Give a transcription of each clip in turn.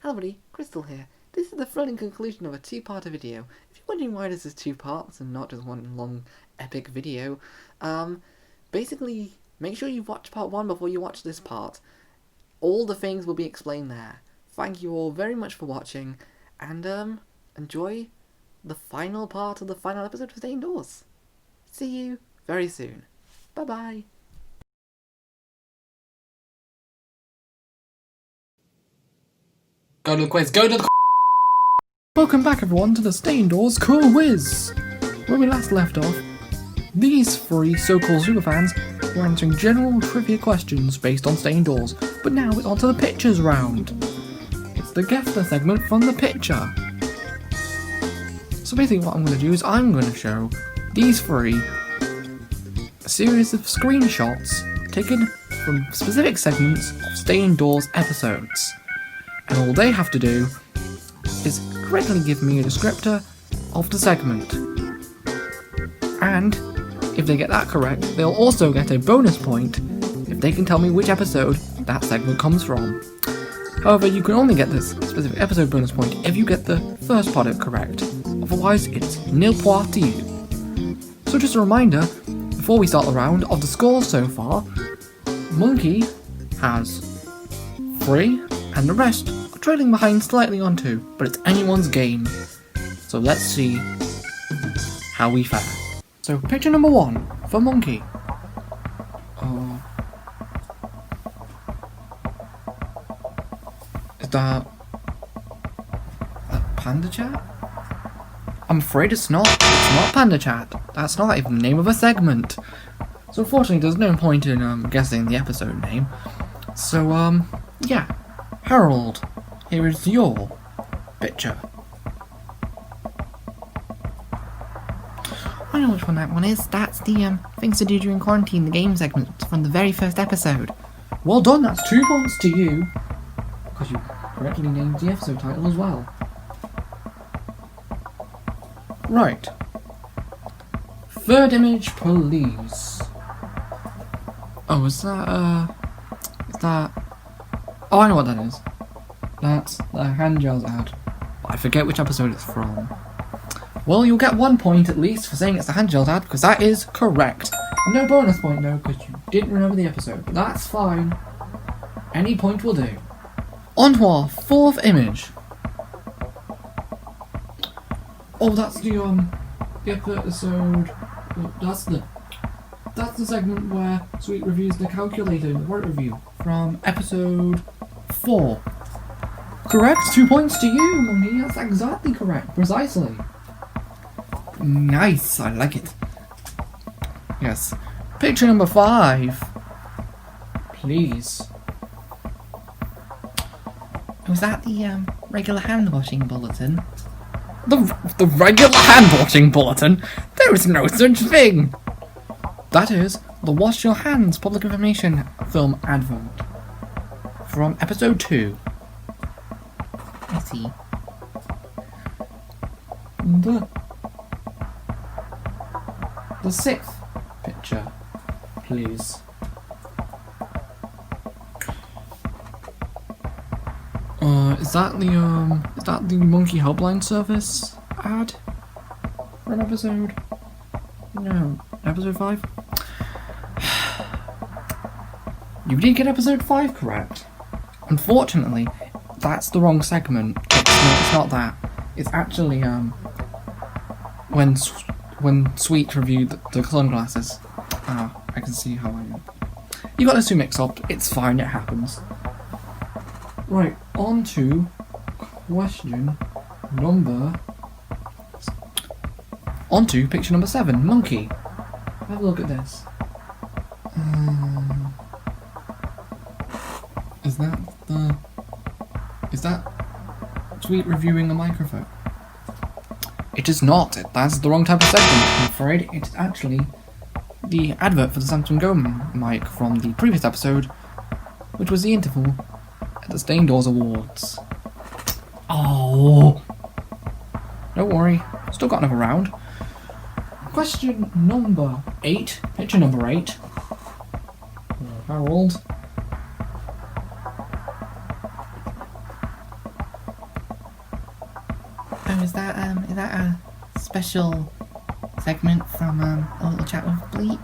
Hello everybody, Crystal here. This is the thrilling conclusion of a two-part video. If you're wondering why this is two parts and not just one long epic video, basically make sure you watch part 1 before you watch this part. All the things will be explained there. Thank you all very much for watching, and enjoy the final part of the final episode of Stay Indoors. See you very soon. Bye bye. Go to the quiz, go to the Welcome back everyone to the Stay Indoors Cool Whiz! Where we last left off, these three so-called superfans were answering general trivia questions based on Stay Indoors, but now it's on to the pictures round. It's the Guess the segment from the picture. So basically what I'm going to do is I'm going to show these three a series of screenshots taken from specific segments of Stay Indoors episodes. And all they have to do is correctly give me a descriptor of the segment. And if they get that correct, they'll also get a bonus point if they can tell me which episode that segment comes from. However, you can only get this specific episode bonus point if you get the first part of it correct. Otherwise, it's nil point to you. So just a reminder, before we start the round, of the scores so far, Monkey has 3, and the rest are trailing behind slightly on 2, but it's anyone's game. So let's see how we fare. So picture number 1 for Monkey. Is that Panda Chat? I'm afraid it's not. It's not Panda Chat. That's not even the name of a segment. So unfortunately there's no point in guessing the episode name. So yeah. Harold, here is your picture. I know which one that one is. That's the things to do during quarantine, the game segment from the very first episode. Well done, that's 2 points to you. Because you correctly named the episode title as well. Right. Third image, please. Oh, is that Oh, I know what that is. That's the hand gels ad. I forget which episode it's from. Well, you'll get 1 point at least for saying it's the hand gels ad, because that is correct. No bonus point though, because you didn't remember the episode, but that's fine. Any point will do. On to our 4th image. Oh, that's the episode. That's the segment where Sweet reviews the calculator in the word review from episode 4. Correct, 2 points to you, Monkey. That's exactly correct, precisely. Nice, I like it. Yes. Picture number 5. Please. Was that the regular hand washing bulletin? The regular hand washing bulletin? There is no such thing! That is the Wash Your Hands public information film advert from episode 2. I see. The 6th picture, please. Is that the Monkey Helpline Service ad for an episode? No, episode 5? You did get episode 5 correct. Unfortunately, that's the wrong segment. It's not that. It's actually when Sweet reviewed the sunglasses. Ah, I can see how I am. You got those two mixed up. It's fine. It happens. Right, on to question number. On to picture number 7. Monkey. Have a look at this. Is that Sweet reviewing a microphone? It is not. That's the wrong type of segment, I'm afraid. It's actually the advert for the Samsung Go mic from the previous episode, which was the interval at the Stay Indoors Awards. Oh! Don't worry, still got another round. Question number 8, picture number 8. Harold. is that a special segment from a little chat with Bleat?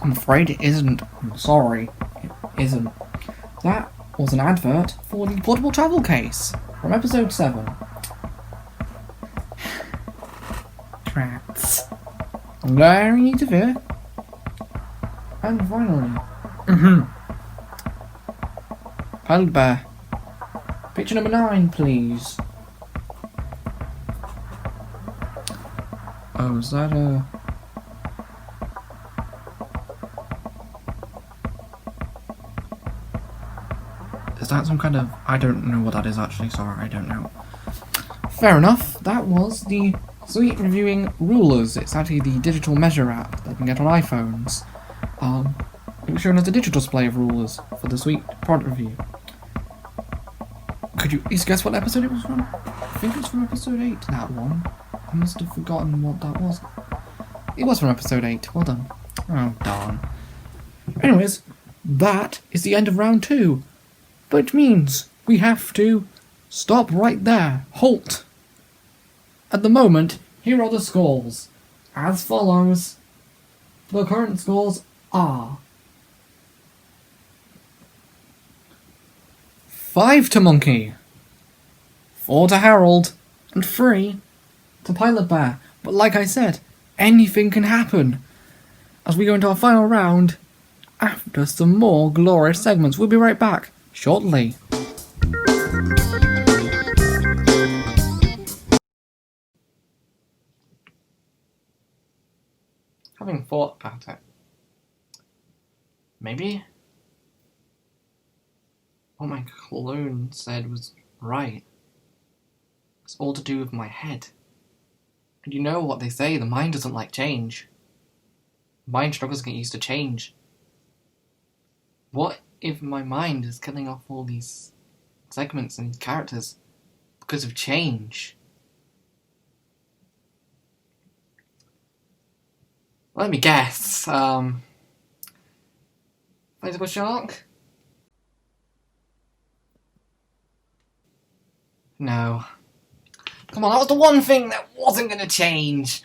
I'm afraid it isn't. I'm sorry, it isn't. That was an advert for the portable travel case from episode 7. Tracks. Very severe. And finally, Pilot Bear. Picture number 9, please. Oh, is that a... Is that some kind of... I don't know what that is actually, sorry, I don't know. Fair enough, that was the Sweet Reviewing Rulers. It's actually the digital measure app that you can get on iPhones. It was shown as a digital display of rulers for the Sweet product review. Could you at least guess what episode it was from? I think it was from episode 8, that one. I must have forgotten what that was. It was from episode 8, well done. Oh, darn. Anyways, that is the end of round 2. Which means we have to stop right there. Halt. At the moment, here are the scores. As follows. The current scores are 5 to Monkey, 4 to Harold, and 3 to Pilot Bear. But like I said, anything can happen as we go into our final round after some more glorious segments. We'll be right back shortly. Having thought about it, maybe what my clone said was right. It's all to do with my head. And you know what they say, the mind doesn't like change. The mind struggles to get used to change. What if my mind is killing off all these segments and characters because of change? Let me guess. Inflatable shark? No. Come on, that was the one thing that wasn't going to change.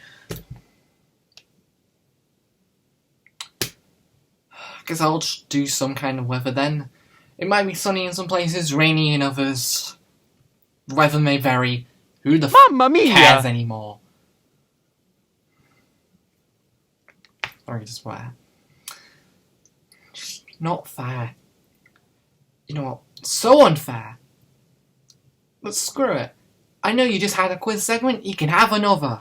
Guess I'll just do some kind of weather then. It might be sunny in some places, rainy in others. The weather may vary. Who the Mamma mia! cares anymore? Sorry to swear. Just not fair. You know what? So unfair. But screw it. I know you just had a quiz segment, you can have another.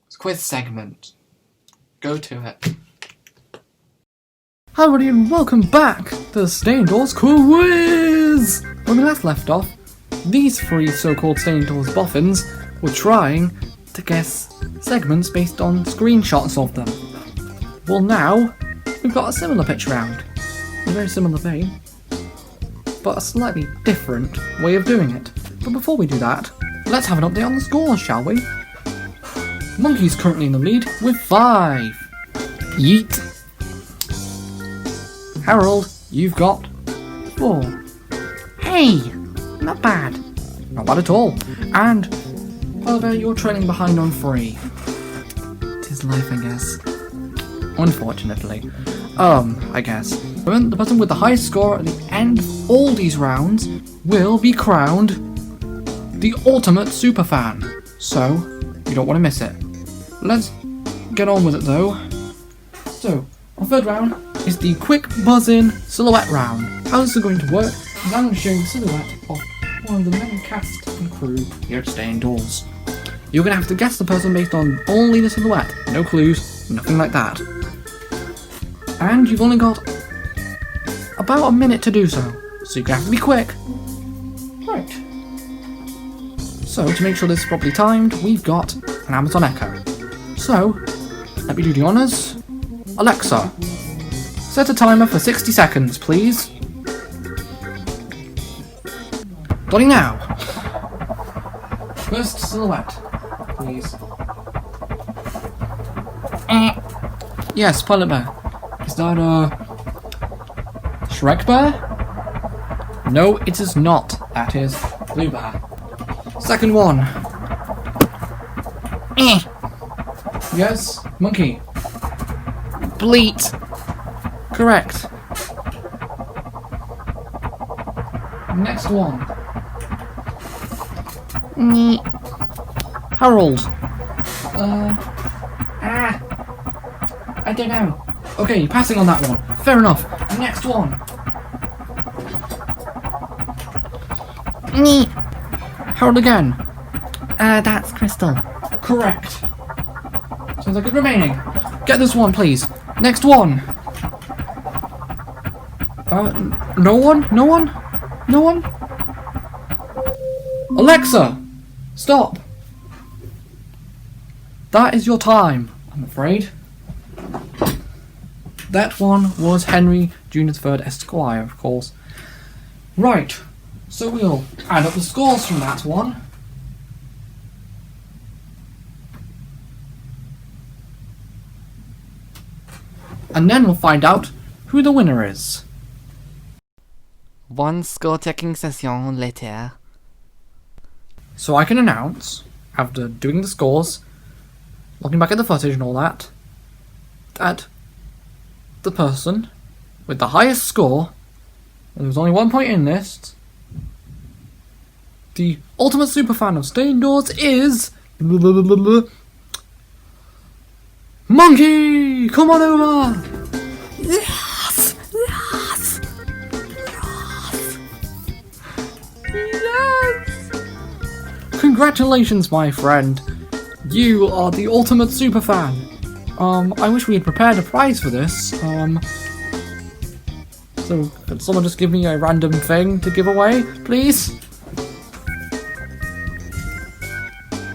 It's a quiz segment. Go to it. Hi everybody and welcome back to the Stay Indoors Quiz! When we last left off, these 3 so-called Stay Indoors boffins were trying to guess segments based on screenshots of them. Well now, we've got a similar pitch round. A very similar vein, but a slightly different way of doing it. But before we do that, let's have an update on the scores, shall we? Monkey's currently in the lead with 5. Yeet. Harold, you've got 4. Hey, not bad. Not bad at all. And Oliver, you're trailing behind on 3. 'Tis life, I guess. Unfortunately. I guess. The person with the highest score at the end of all these rounds will be crowned the ultimate superfan. So, you don't want to miss it. Let's get on with it though. So, our third round is the quick buzz-in silhouette round. How this is going to work is I'm going to show you the silhouette of one of the main cast and crew here at Stay Indoors. You're going to have to guess the person based on only the silhouette. No clues, nothing like that. And you've only got about a minute to do so. So you're going to have to be quick. Right. So, to make sure this is properly timed, we've got an Amazon Echo. So, let me do the honours. Alexa, set a timer for 60 seconds, please. Starting now. First silhouette, please. Yes, Pilot Bear. Is that a Shrek Bear? No, it is not. That is Blue Bear. Second one. Yes, monkey. Bleat. Correct. Next one. Harold. I don't know. Okay, passing on that one. Fair enough. Next one. Harold again. That's Crystal. Correct. Sounds like it's remaining. Get this one, please. Next one. No one? No one? No one? Alexa! Stop! That is your time, I'm afraid. That one was Henry Jr. III Esquire, of course. Right, so we'll add up the scores from that one. And then we'll find out who the winner is. One score checking session later. So I can announce, after doing the scores, looking back at the footage and all that, that the person with the highest score, and there was only 1 point in this, the ultimate superfan of Stay Indoors is... Monkey! Come on over! Yes! Yes! Yes! Congratulations, my friend. You are the ultimate superfan. I wish we had prepared a prize for this. So could someone just give me a random thing to give away, please?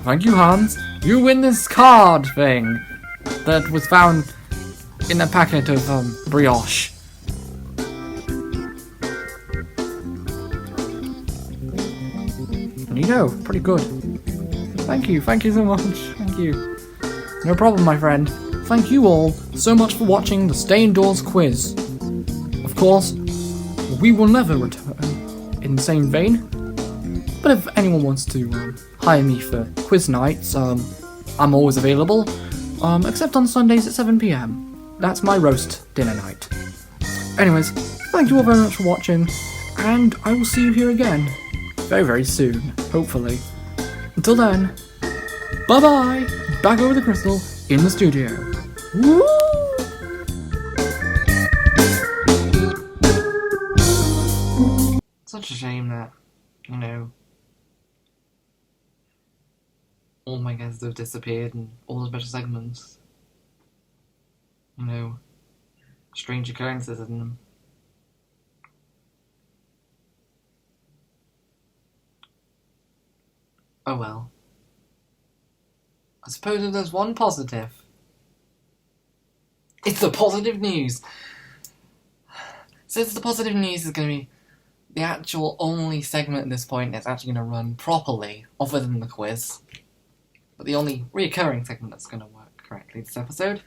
Thank you, Hans. You win this card thing that was found in a packet of brioche. And you know, pretty good. Thank you so much. Thank you. No problem, my friend. Thank you all so much for watching the Stay Indoors quiz. Of course, we will never return in the same vein. But if anyone wants to hire me for quiz nights, I'm always available. Except on Sundays at 7 PM. That's my roast dinner night. Anyways, thank you all very much for watching, and I will see you here again very, very soon, hopefully. Until then, bye-bye! Back over the crystal in the studio. Woo! Such a shame that, you know, all my guests have disappeared and all the special segments, you know, strange occurrences in them. Oh well. I suppose if there's one positive, it's the positive news. Since the positive news is going to be the actual only segment at this point that's actually going to run properly, other than the quiz, but the only reoccurring segment that's going to work correctly this episode,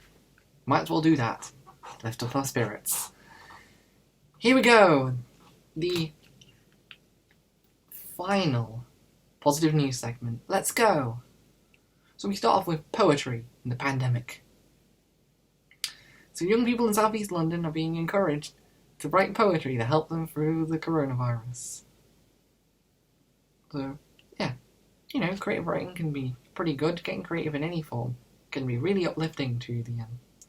might as well do that. Lift up our spirits. Here we go! The final positive news segment. Let's go! So we start off with poetry in the pandemic. So young people in southeast London are being encouraged to write poetry to help them through the coronavirus. So, yeah. You know, creative writing can be pretty good. Getting creative in any form can be really uplifting to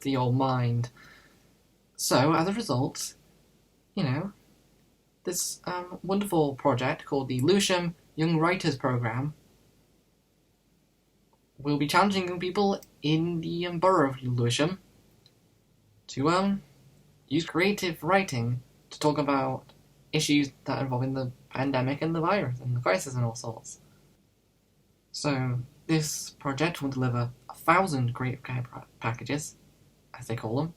the old mind. So, as a result, you know, this wonderful project called the Lewisham Young Writers Programme will be challenging young people in the borough of Lewisham to use creative writing to talk about issues that are involving the pandemic and the virus and the crisis and all sorts. So this project will deliver 1,000 creative packages, as they call them.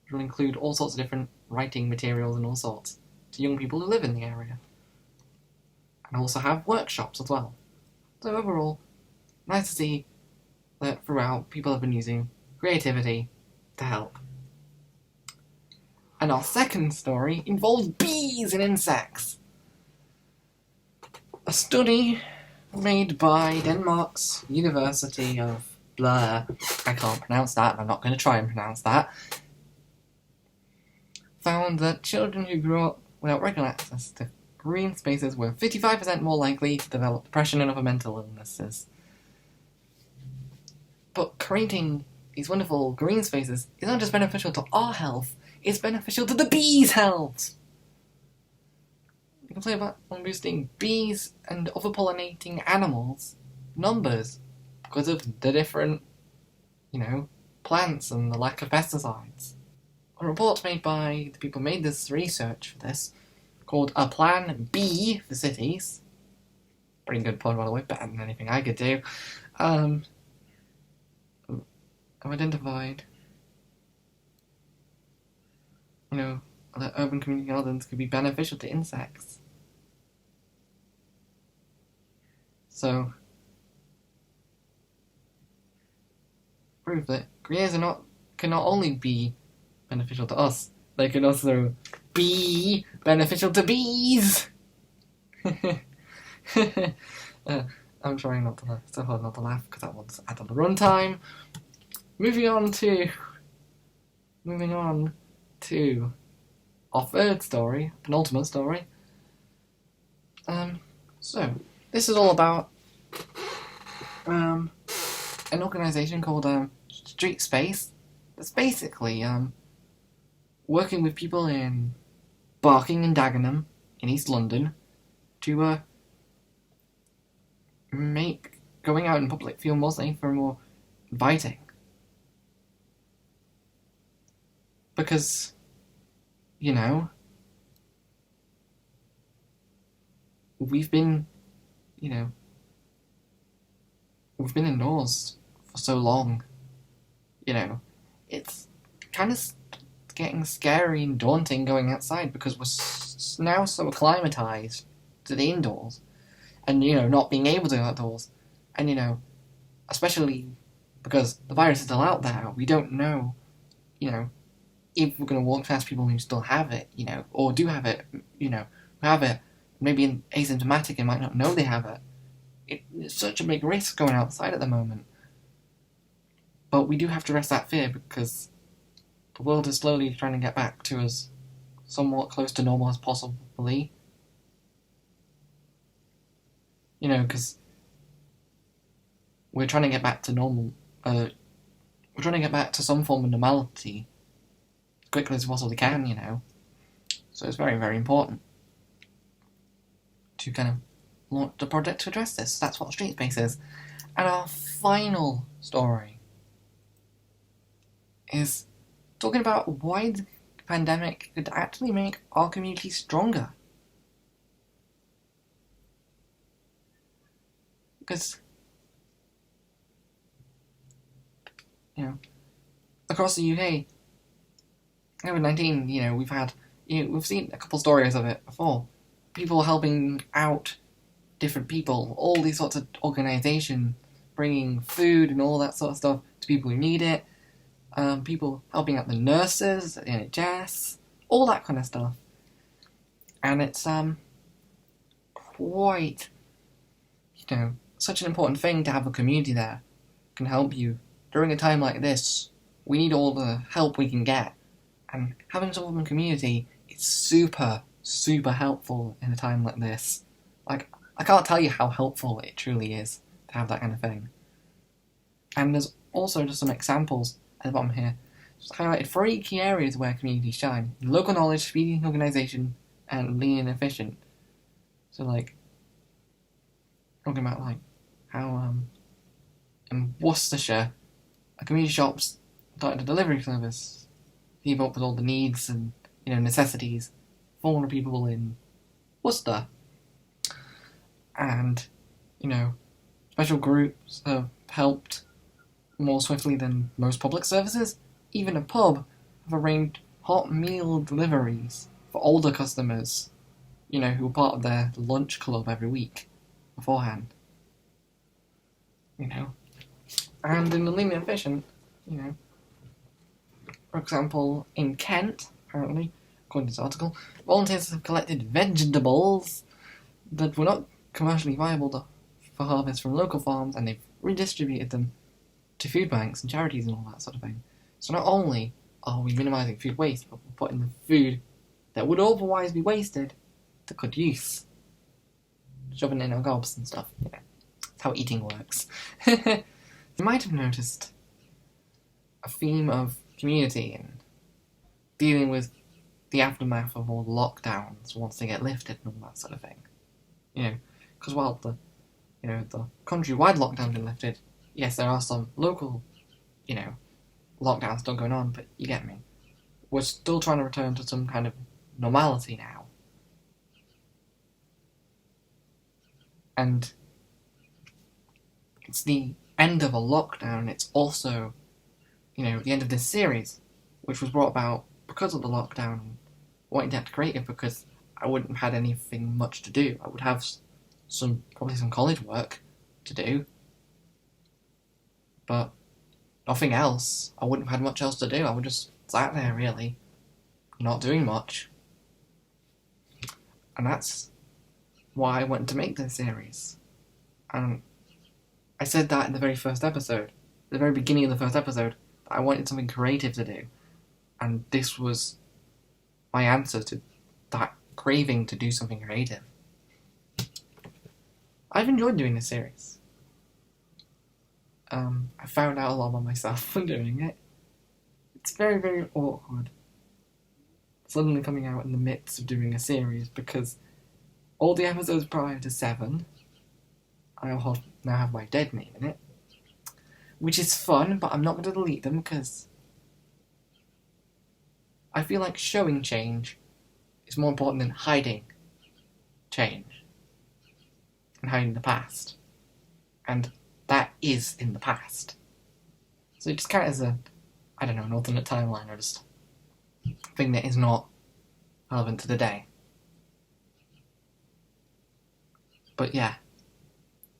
It will include all sorts of different writing materials and all sorts to young people who live in the area. And also have workshops as well. So overall, nice to see that throughout people have been using creativity to help. And our second story involves bees and insects. A study made by Denmark's University of Blah. I can't pronounce that, and I'm not going to try and pronounce that. Found that children who grew up without regular access to green spaces were 55% more likely to develop depression and other mental illnesses. But creating these wonderful green spaces is not just beneficial to our health, it's beneficial to the bees' health. You can play about on boosting bees and other pollinating animals' numbers because of the different, plants and the lack of pesticides. A report made by the people who made this research for this, called A Plan B for Cities, pretty good pun by the way, better than anything I could do, have identified, that urban community gardens could be beneficial to insects. So, prove that green can not only be beneficial to us, they can also be beneficial to bees. I'm trying not to laugh, so hard not to laugh because that one's out of the runtime. Moving on to our third story, penultimate story. So this is all about an organisation called Street Space. That's basically working with people in Barking and Dagenham in East London to make going out in public feel more safe and more inviting. Because, we've been indoors for so long, it's kind of getting scary and daunting going outside because we're now so acclimatized to the indoors and, not being able to go outdoors. And, especially because the virus is still out there, we don't know, if we're going to walk past people who still have it, or do have it, who have it, maybe asymptomatic and might not know they have it. It's such a big risk going outside at the moment. But we do have to rest that fear because the world is slowly trying to get back to as somewhat close to normal as possibly. Because we're trying to get back to normal. We're trying to get back to some form of normality as quickly as we possibly can, So it's very, very important to kind of launch the project to address this. That's what Street Space is. And our final story is talking about why the pandemic could actually make our community stronger. Because, across the UK, COVID-19, we've had, we've seen a couple stories of it before. People helping out different people, all these sorts of organisations, bringing food and all that sort of stuff to people who need it. People helping out the nurses, the NHS, all that kind of stuff. And it's quite, such an important thing to have a community there can help you during a time like this. We need all the help we can get, and having someone in the community is super, super helpful in a time like this. Like, I can't tell you how helpful it truly is to have that kind of thing. And there's also just some examples at the bottom here. Just highlighted 3 key areas where communities shine: local knowledge, speedy organisation, and lean and efficient. So, talking about, how, in Worcestershire, a community shop started a delivery service, keep up with all the needs and, necessities for older people in Worcester. And, special groups have helped more swiftly than most public services. Even a pub have arranged hot meal deliveries for older customers, who are part of their lunch club every week beforehand. And in the lean and efficient, for example, in Kent, apparently, according to this article, volunteers have collected vegetables that were not commercially viable the for harvest from local farms, and they've redistributed them to food banks and charities and all that sort of thing. So not only are we minimising food waste, but we're putting the food that would otherwise be wasted to good use. Shoving it in our gobs and stuff. Yeah, that's how eating works. You might have noticed a theme of community and dealing with the aftermath of all the lockdowns once they get lifted and all that sort of thing. You know, because while the countrywide lockdown's been lifted, yes, there are some local, lockdowns still going on, but you get me. We're still trying to return to some kind of normality now. And it's the end of a lockdown. It's also, the end of this series, which was brought about because of the lockdown, wanting to act creative because I wouldn't have had anything much to do. I would have probably some college work to do, but nothing else. I wouldn't have had much else to do. I would just sat there, really, not doing much. And that's why I wanted to make this series. And I said that in the very first episode, the very beginning of the first episode, that I wanted something creative to do. And this was my answer to that craving to do something creative. I've enjoyed doing this series. I found out a lot about myself when doing it. It's very, very awkward suddenly coming out in the midst of doing a series, because all the episodes prior to 7, I now have my dead name in it, which is fun, but I'm not going to delete them because I feel like showing change is more important than hiding change and hiding the past. And that is in the past. So it just count as an alternate timeline, or just a thing that is not relevant to the day. But yeah,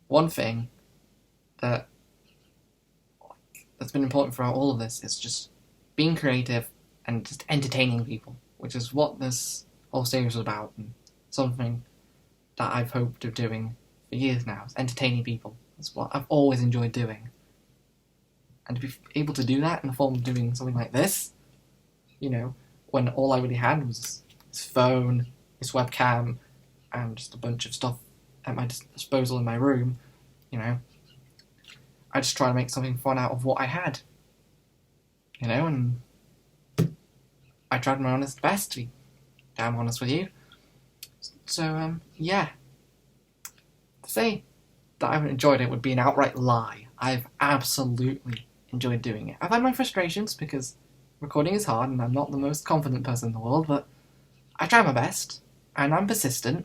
one thing that's been important throughout all of this is just being creative and just entertaining people, which is what this whole series was about, and something that I've hoped of doing for years now, is entertaining people. That's what I've always enjoyed doing. And to be able to do that in the form of doing something like this, when all I really had was this phone, this webcam, and just a bunch of stuff at my disposal in my room, I just try to make something fun out of what I had, and I tried my honest best, to be damn honest with you. So, yeah. To say that I haven't enjoyed it would be an outright lie. I've absolutely enjoyed doing it. I've had my frustrations because recording is hard and I'm not the most confident person in the world, but I try my best, and I'm persistent.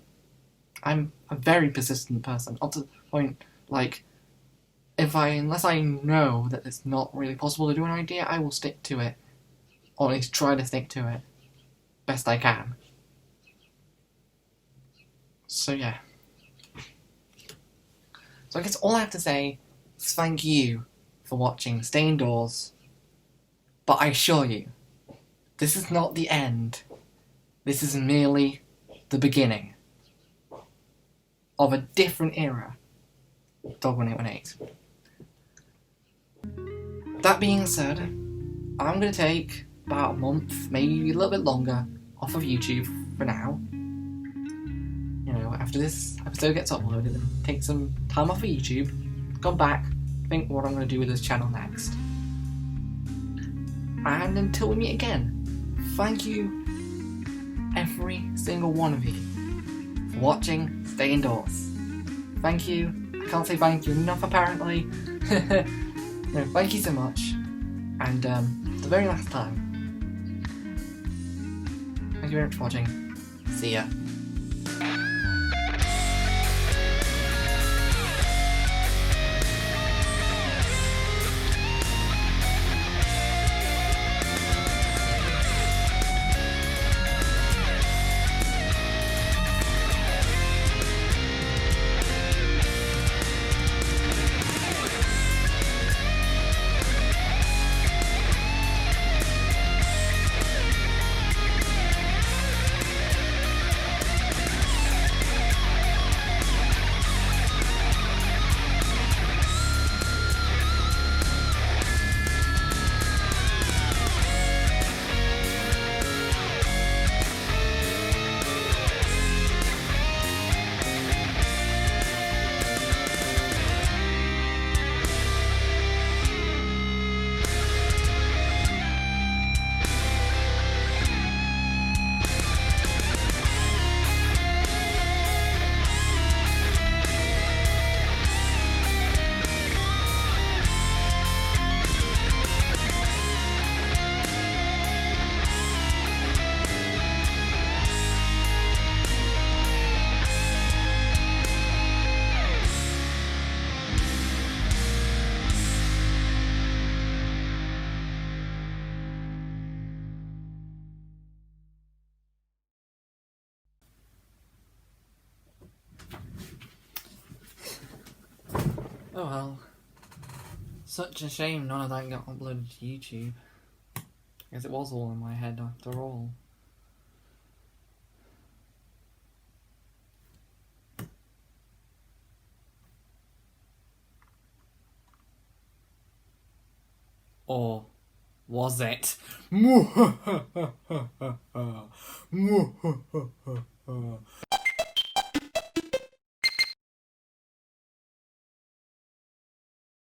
I'm a very persistent person, up to the point, unless I know that it's not really possible to do an idea, I will stick to it, or at least try to stick to it best I can. So yeah. So I guess all I have to say is thank you for watching Stay Indoors, but I assure you, this is not the end. This is merely the beginning of a different era of Dog 1818. That being said, I'm going to take about a month, maybe a little bit longer, off of YouTube for now. After this episode gets uploaded, and take some time off of YouTube, go back, think what I'm going to do with this channel next. And until we meet again, thank you, every single one of you, for watching Stay Indoors. Thank you. I can't say thank you enough, apparently. No, thank you so much. And the very last time, thank you very much for watching. See ya. Oh well. Such a shame none of that got uploaded to YouTube. I guess it was all in my head after all. Or was it?